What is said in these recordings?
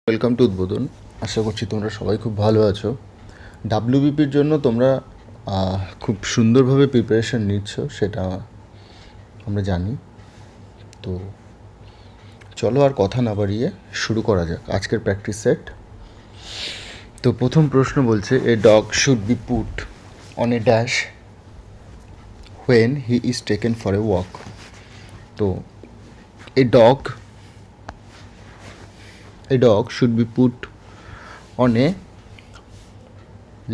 Welcome to উদ্বোধন। আশা করছি তোমরা সবাই খুব ভালো আছো। ডাব্লিউবিপির জন্য তোমরা খুব সুন্দরভাবে প্রিপারেশান নিচ্ছ, সেটা আমরা জানি। তো চলো আর কথা না বাড়িয়ে শুরু করা যাক আজকের প্র্যাকটিস সেট। তো প্রথম প্রশ্ন বলছে, a dog should be put on a dash when he is taken for a walk. তো a dog should be put on a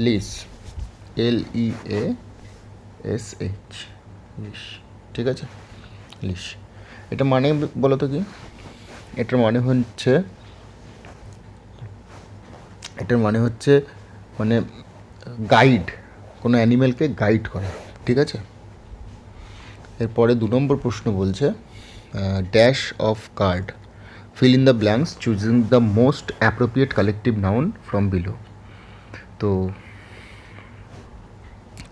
leash, LEASH, leash, ঠিক আছে, লিশ। এটা মানে বলো তো কি? এটার মানে হচ্ছে মানে গাইড, কোনো অ্যানিমেলকে গাইড করা, ঠিক আছে। এরপরে 2 নম্বর প্রশ্ন বলছে, dash of card, feel in the blanks choosing the most appropriate collective noun from below. তো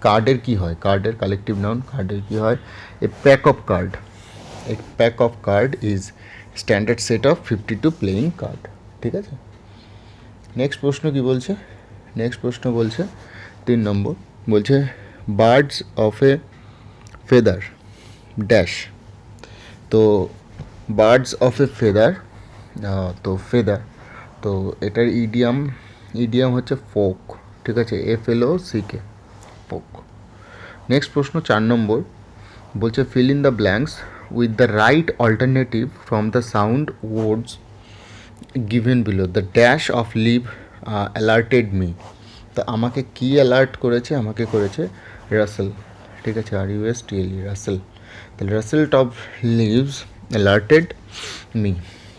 কার্ডের কী হয়? কার্ডের কালেকটিভ নাউন কার্ডের কী হয়? A pack of card. A pack of card is standard set of 52 playing card, ঠিক আছে। Next প্রশ্ন কি বলছে? নেক্সট প্রশ্ন বলছে 3 নম্বর, বলছে birds of A feather dash. তো বার্ডস অফ এ ফেদার, তো ফেদার, তো এটার ইডিয়াম হচ্ছে ফোক, ঠিক আছে, FLOCK, ফোক। নেক্সট প্রশ্ন 4 নম্বর বলছে fill in the blanks with the right alternative from the sound words given below. The dash of leave alerted me. তো আমাকে কি অ্যালার্ট করেছে? আমাকে করেছে রাসেল, ঠিক আছে, RUSTLE, রাসেল। তাহলে Rasel top leaves alerted me,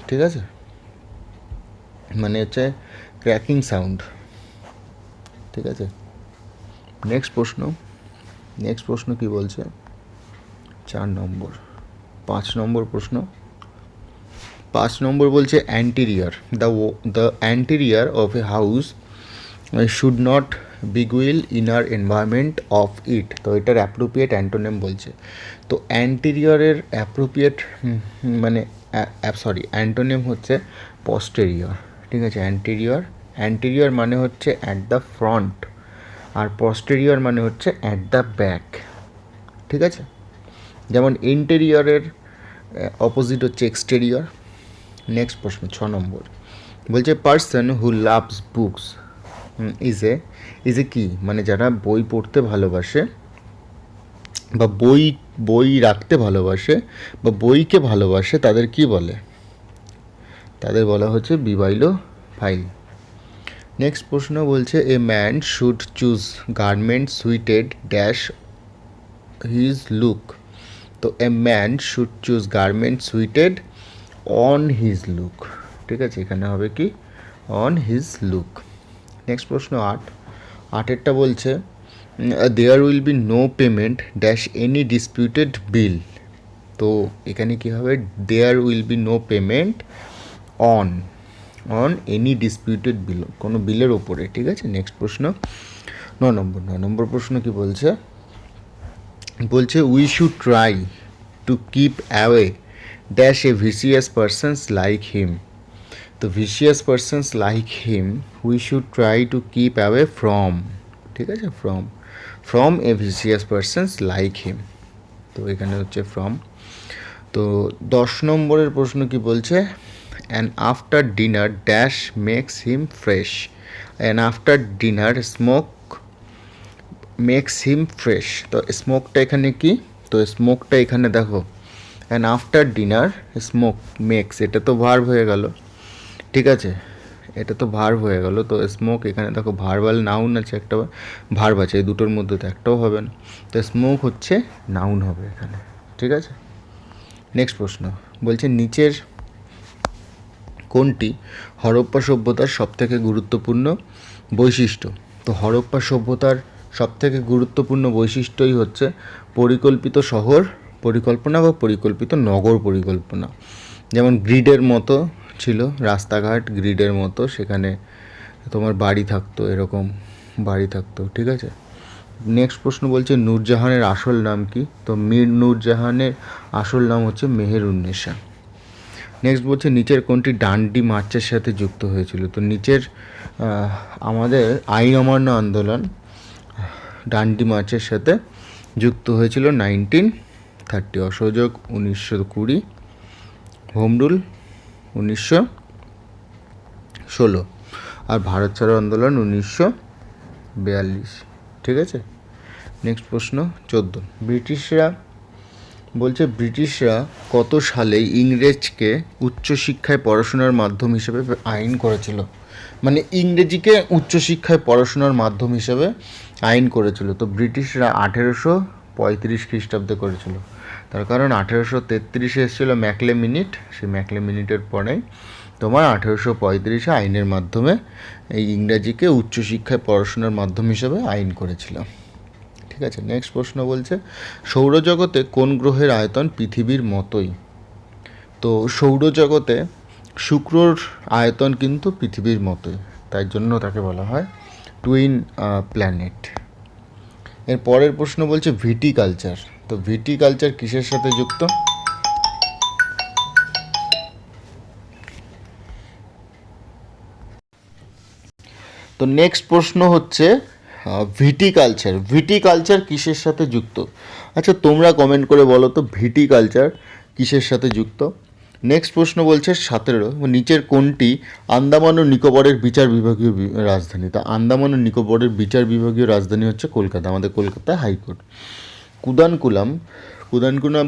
ঠিক আছে, মানে হচ্ছে ক্র্যাকিং সাউন্ড, ঠিক আছে। নেক্সট প্রশ্ন কি বলছে? 4 নম্বর, 5 নম্বর প্রশ্ন। 5 নম্বর বলছে anterior, the anterior of a house should not beguile inner environment of it. তো এটার অ্যাপ্রোপ্রিয়েট অ্যান্টোনিম বলছে। তো অ্যান্টেরিয়রের অ্যাপ্রোপ্রিয়েট মানে অ্যান্টোনিম হচ্ছে পস্টেরিয়র, ঠিক আছে। অ্যান্টেরিয়র মানে হচ্ছে অ্যাট দ্য ফ্রন্ট, আর পস্টেরিয়র মানে হচ্ছে অ্যাট দ্য ব্যাক, ঠিক আছে। যেমন ইন্টেরিয়রের অপোজিট হচ্ছে এক্সটেরিয়র। নেক্সট প্রশ্ন 6 নম্বর বলছে person who loves books is a কি, মানে যারা বই পড়তে ভালোবাসে বা বই রাখতে ভালোবাসে বা বইকে ভালোবাসে, তাদের কি বলে? তাদের বলা হচ্ছে বিবাইলো ফাইল। নেক্সট প্রশ্ন বলছে a man should choose garment suited dash his look. তো a man should choose garment suited on his look, ঠিক আছে, এখানে হবে কি অন হিজ লুক। নেক্সট প্রশ্ন 8এরটা বলছে there will be no payment dash any disputed bill. তো এখানে কি হবে? There will be no payment on any disputed bill, কোনো বিলের ওপরে, ঠিক আছে। নেক্সট প্রশ্ন 9 নম্বর প্রশ্ন কি বলছে? We should try to keep away dash a vicious persons like him. তো vicious persons like him we should try to keep away from, ঠিক আছে, from a vicious persons like him. তো এখানে হচ্ছে ফ্রম। তো 10 নম্বরের প্রশ্ন কি বলছে? And after dinner dash makes him fresh. And after dinner smoke makes him fresh. তো স্মোকটা এখানে কি? তো স্মোকটা এখানে দেখো, and after dinner smoke makes, এটা তো ভার্ব হয়ে গেল, ঠিক আছে, এটা তো ভার্ব হয়ে গেল। তো স্মোক এখানে দেখো ভার্বাল নাউন আছে, একটা ভার্ব আছে, এই দুটোর মধ্যে তো একটাও হবে না। তো স্মোক হচ্ছে নাউন হবে এখানে, ঠিক আছে। নেক্সট প্রশ্ন বলছে নিচের কোনটি হরপ্পা সভ্যতার সবথেকে গুরুত্বপূর্ণ বৈশিষ্ট্য? তো হরপ্পা সভ্যতার সবথেকে গুরুত্বপূর্ণ বৈশিষ্ট্যই হচ্ছে পরিকল্পিত শহর পরিকল্পনা বা পরিকল্পিত নগর পরিকল্পনা। যেমন গ্রিডের মতো ছিল, রাস্তাঘাট গ্রিডের মতো, সেখানে তোমার বাড়ি থাকতো, এরকম বাড়ি থাকতো, ঠিক আছে। নেক্সট প্রশ্ন বলছে নূরজাহানের আসল নাম কি? তো মীর নূরজাহানের আসল নাম হচ্ছে মেহেরুন্নেসা। নেক্সট বলছে নিচের কোনটি ডান্ডি মার্চের সাথে যুক্ত হয়েছিল? তো নিচের আমাদের আইন অমান্য আন্দোলন ডান্ডি মার্চের সাথে যুক্ত হয়েছিল 1930, অসহযোগ 1920, হোম রুল 1916 আর ভারত ছাড়ো আন্দোলন 1942। ঠিক আছে, নেক্সট প্রশ্ন 14। ব্রিটিশরা কত সালে ইংরেজকে উচ্চশিক্ষায় পড়াশোনার মাধ্যম হিসেবে আইন করেছিল? মানে ইংরেজিকে উচ্চশিক্ষায় পড়াশোনার মাধ্যম হিসেবে আইন করেছিল। তো ব্রিটিশরা 1835 খ্রিস্টাব্দে করেছিল। তার কারণ 1833 এসেছিল ম্যাকলে মিনিট, সেই ম্যাকলে মিনিটের পরেই তোমার 1835 আইনের মাধ্যমে এই ইংরাজিকে উচ্চশিক্ষায় পড়াশোনার মাধ্যম হিসেবে আইন করেছিল। ঠিক আছে, নেক্সট প্রশ্ন বলছে সৌরজগতে কোন গ্রহের আয়তন পৃথিবীর মতোই? তো সৌরজগতে শুক্রর আয়তন কিন্তু পৃথিবীর মতোই, তাই জন্য তাকে বলা হয় টুইন প্ল্যানেট। এর পরের প্রশ্ন বলছে ভিটিকালচার। তো ভিটিকালচার কিসের সাথে যুক্ত? তো নেক্সট প্রশ্ন হচ্ছে ভিটিকালচার কিসের সাথে যুক্ত? আচ্ছা তোমরা কমেন্ট করে বলো তো ভিটিকালচার কিসের সাথে যুক্ত। নেক্সট প্রশ্ন বলছে 17, নিচের কোনটি আন্দামান ও নিকোবরের বিচার বিভাগীয় রাজধানী? তা আন্দামান ও নিকোবরের বিচার বিভাগীয় রাজধানী হচ্ছে কলকাতা, আমাদের কলকাতা হাইকোর্ট। কুদানকুলাম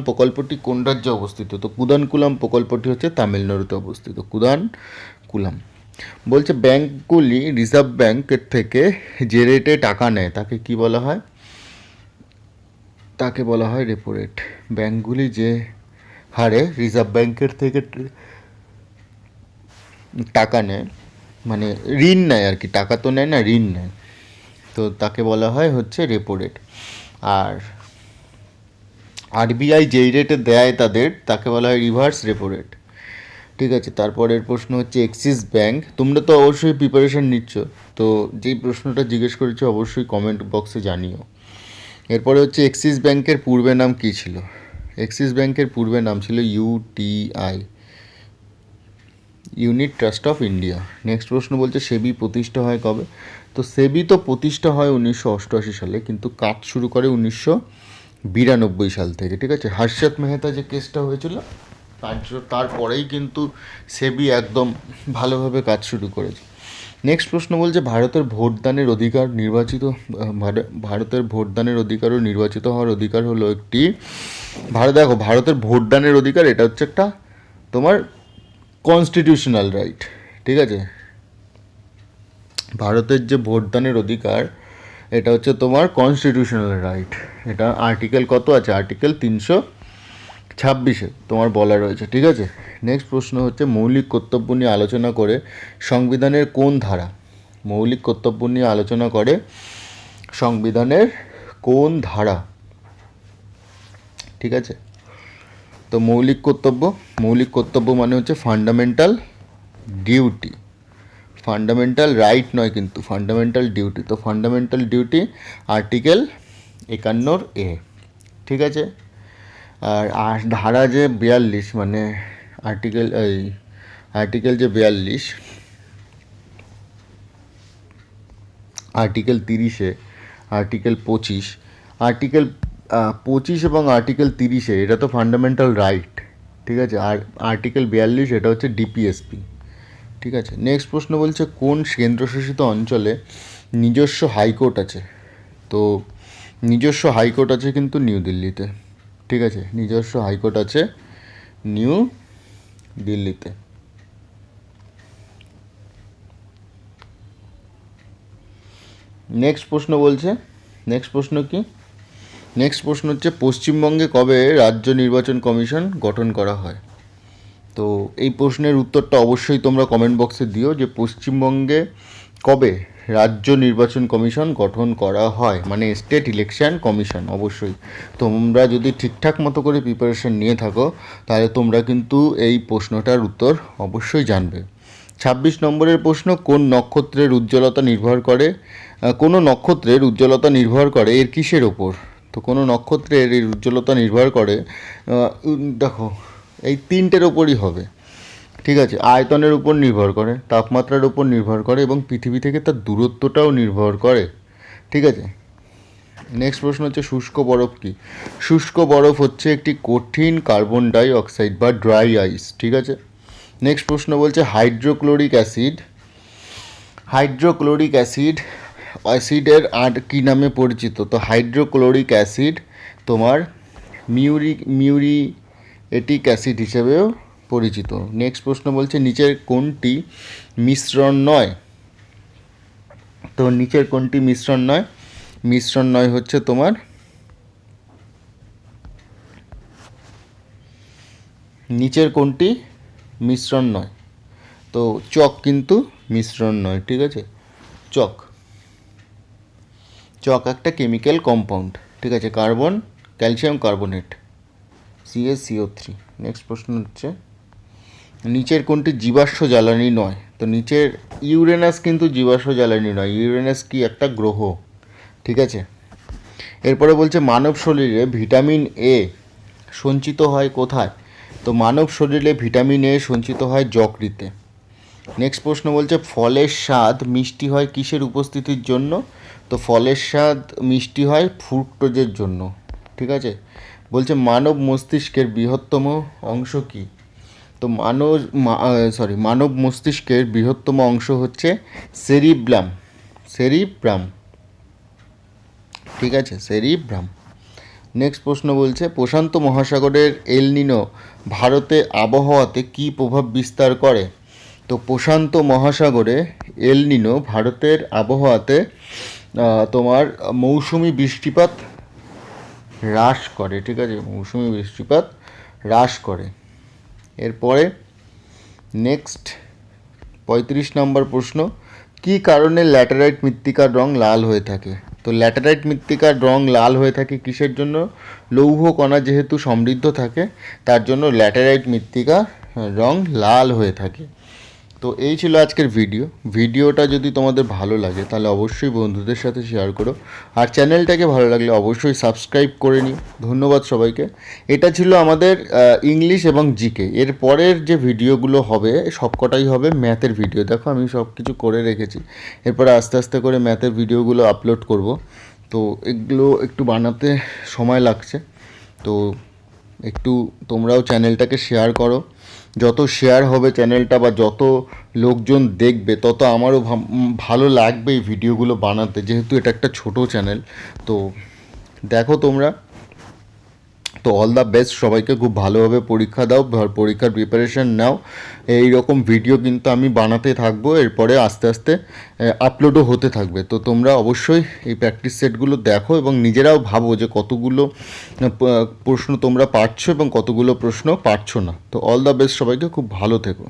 প্রকল্পটি কোন রাজ্যে অবস্থিত? তো কুদানকুলাম প্রকল্পটি হচ্ছে তামিলনাড়ুতে অবস্থিত, কুদানকুলাম। বলছে ব্যাঙ্কগুলি রিজার্ভ ব্যাঙ্কের থেকে যে রেটে টাকা নেয় তাকে কি বলা হয়? তাকে বলা হয় রেপো রেট। ব্যাঙ্কগুলি যে হারে রিজার্ভ ব্যাঙ্কের থেকে টাকা নেয়, মানে ঋণ নেয় আর কি, টাকা তো নেয় না, ঋণ নেয়, তো তাকে বলা হয় হচ্ছে রেপো রেট। আর আরবিআই যেই রেটে দেয় তাকে বলা হয় রিভার্স রেপো রেট। ঠিক আছে, তারপরের প্রশ্ন হচ্ছে এক্সিস ব্যাঙ্ক। তোমরা তো অবশ্যই প্রিপারেশান নিচ্ছ, তো যেই প্রশ্নটা জিজ্ঞেস করেছো অবশ্যই কমেন্ট বক্সে জানিও। এরপরে হচ্ছে এক্সিস ব্যাঙ্কের পূর্বে নাম কী ছিল? এক্সিস ব্যাঙ্কের পূর্বে নাম ছিল UTI, unit trust of India. Next প্রশ্ন বলছে সেবি প্রতিষ্ঠা হয় কবে? তো সেবি তো প্রতিষ্ঠা হয় 1988 সালে, কিন্তু কাজ শুরু করে 1992 সাল থেকে। ঠিক আছে, হর্ষদ মেহতা যে কেসটা হয়েছিল তারপরেই কিন্তু সেবি একদম ভালোভাবে কাজ শুরু করেছে। নেক্সট প্রশ্ন বলছে ভারতের ভোটদানের অধিকার ও নির্বাচিত হওয়ার অধিকার হলো একটি ভারতের ভোটদানের অধিকার, এটা হচ্ছে একটা তোমার কনস্টিটিউশনাল রাইট। ঠিক আছে, ভারতের যে ভোটদানের অধিকার এটা হচ্ছে তোমার কনস্টিটিউশনাল রাইট। এটা আর্টিকেল কত আছে? আর্টিকেল 326 তোমার বলা রয়েছে। ঠিক আছে, নেক্সট প্রশ্ন হচ্ছে মৌলিক কর্তব্য নিয়ে আলোচনা করে সংবিধানের কোন ধারা? মৌলিক কর্তব্য নিয়ে আলোচনা করে সংবিধানের কোন ধারা? ঠিক আছে, তো মৌলিক কর্তব্য মানে হচ্ছে ফান্ডামেন্টাল ডিউটি, ফান্ডামেন্টাল রাইট নয় কিন্তু ফান্ডামেন্টাল ডিউটি। তো ফান্ডামেন্টাল ডিউটি আর্টিকেল 51A। ঠিক আছে, আর ধারা যে 42 মানে আর্টিকেল যে 42, আর্টিকেল 30, আর্টিকেল 25 এবং আর্টিকেল 30 এটা তো ফান্ডামেন্টাল রাইট। ঠিক আছে, আর আর্টিকেল 42 এটা হচ্ছে ডিপিএসপি। ঠিক আছে, নেক্সট প্রশ্ন বলছে কোন কেন্দ্রশাসিত অঞ্চলে নিজস্ব হাইকোর্ট আছে? তো নিজস্ব হাইকোর্ট আছে কিন্তু নিউ দিল্লিতে। ঠিক আছে, নিজস্ব হাইকোর্ট আছে নিউ দিল্লিতে। নেক্সট প্রশ্ন হচ্ছে পশ্চিমবঙ্গে কবে রাজ্য নির্বাচন কমিশন গঠন করা হয়? তো এই প্রশ্নের উত্তরটা অবশ্যই তোমরা কমেন্ট বক্সে দিও যে পশ্চিমবঙ্গে কবে রাজ্য নির্বাচন কমিশন গঠন করা হয়, মানে স্টেট ইলেকশন কমিশন। অবশ্যই তোমরা যদি ঠিকঠাক মতো করে প্রিপারেশন নিয়ে থাকো তাহলে তোমরা কিন্তু এই প্রশ্নটার উত্তর অবশ্যই জানবে। 26 নম্বরের প্রশ্ন কোনো নক্ষত্রের উজ্জ্বলতা নির্ভর করে এর কিসের ওপর? তো কোনো নক্ষত্রের এর উজ্জ্বলতা নির্ভর করে দেখো এই তিনটের ওপরই হবে। ঠিক আছে, আয়তনের উপর নির্ভর করে, তাপমাত্রার উপর নির্ভর করে এবং পৃথিবী থেকে তার দূরত্বটাও নির্ভর করে। ঠিক আছে, নেক্সট প্রশ্ন হচ্ছে শুষ্ক বরফ কী? শুষ্ক বরফ হচ্ছে একটি কঠিন কার্বন ডাই অক্সাইড বা ড্রাই আইস। ঠিক আছে, নেক্সট প্রশ্ন বলছে হাইড্রোক্লোরিক অ্যাসিড। হাইড্রোক্লোরিক অ্যাসিড অ্যাসিডের আর কী নামে পরিচিত? তো হাইড্রোক্লোরিক অ্যাসিড তোমার মিউরিয়েটিক অ্যাসিড হিসেবেও পরিচিত। নেক্সট প্রশ্ন বলছে নিচের কোনটি মিশ্রণ নয়? তো নিচের কোনটি মিশ্রণ নয়? মিশ্রণ নয় হচ্ছে তোমার নিচের কোনটি মিশ্রণ নয়? তো চক কিন্তু মিশ্রণ নয়। ঠিক আছে, চক চক একটা কেমিক্যাল কম্পাউন্ড। ঠিক আছে, carbon calcium carbonate CaCO3। Next প্রশ্ন হচ্ছে নিচের কোনটি জীবাশ্ম জ্বালানি নয়? তো নিচের ইউরেনাস কিন্তু জীবাশ্ম জ্বালানি নয়, ইউরেনাস কি একটা গ্রহ। ঠিক আছে, এরপরে বলছে মানব শরীরে ভিটামিন এ সঞ্চিত হয় কোথায়? তো মানব শরীরে ভিটামিন এ সঞ্চিত হয় যকৃতে। নেক্সট প্রশ্ন বলছে ফলের স্বাদ মিষ্টি হয় কিসের উপস্থিতির জন্য? তো ফলের স্বাদ মিষ্টি হয় ফ্রুক্টোজের জন্য। ঠিক আছে, বলছে মানব মস্তিষ্কের বৃহত্তম অংশ কী? তো মানব মস্তিষ্কের বৃহত্তম অংশ হচ্ছে সেরিব্রাম। ঠিক আছে, সেরিব্রাম। নেক্সট প্রশ্ন বলছে প্রশান্ত মহাসাগরের এল নিনো ভারতে আবহাওয়াতে কী প্রভাব বিস্তার করে? তো প্রশান্ত মহাসাগরে এল নিনো ভারতের আবহাওয়াতে তোমার মৌসুমি বৃষ্টিপাত হ্রাস করে। ঠিক আছে, মৌসুমি বৃষ্টিপাত হ্রাস করে। এরপরে নেক্সট 35 নম্বর প্রশ্ন কী কারণে ল্যাটেরাইট মৃত্তিকার রং লাল হয়ে থাকে? তো ল্যাটেরাইট মৃত্তিকার রং লাল হয়ে থাকে কিসের জন্য? লৌহ কণা যেহেতু সমৃদ্ধ থাকে তার জন্য ল্যাটেরাইট মৃত্তিকার রং লাল হয়ে থাকে। তো এই ছিল আজকের ভিডিওটা যদি তোমাদের ভালো লাগে তাহলে অবশ্যই বন্ধুদের সাথে শেয়ার করো, আর চ্যানেলটাকে ভালো লাগলে অবশ্যই সাবস্ক্রাইব করে নিও। ধন্যবাদ সবাইকে। এটা ছিল আমাদের ইংলিশ এবং জিকে। এর পরের যে ভিডিওগুলো হবে সবকটাই হবে ম্যাথের ভিডিও। দেখো আমি সব কিছু করে রেখেছি, এরপরে আস্তে আস্তে করে ম্যাথের ভিডিওগুলো আপলোড করব। তো এগুলো একটু বানাতে সময় লাগছে, তো একটু তোমরাও চ্যানেলটাকে শেয়ার করো। যত শেয়ার হবে চ্যানেলটা বা যত লোকজন দেখবে তত আমারও ভালো লাগবে এই ভিডিওগুলো বানাতে, যেহেতু এটা একটা ছোট চ্যানেল। তো দেখো তোমরা, তো অল দ্য বেস্ট সবাইকে। খুব ভালোভাবে পরীক্ষা দাও, পরীক্ষার প্রিপারেশান নাও। এই রকম ভিডিও কিন্তু আমি বানাতে থাকবো, এরপরে আস্তে আস্তে আপলোডও হতে থাকবে। তো তোমরা অবশ্যই এই প্র্যাকটিস সেটগুলো দেখো এবং নিজেরাও ভাবো যে কতগুলো প্রশ্ন তোমরা পারছো এবং কতগুলো প্রশ্ন পারছো না। তো অল দ্য বেস্ট সবাইকে, খুব ভালো থেকো।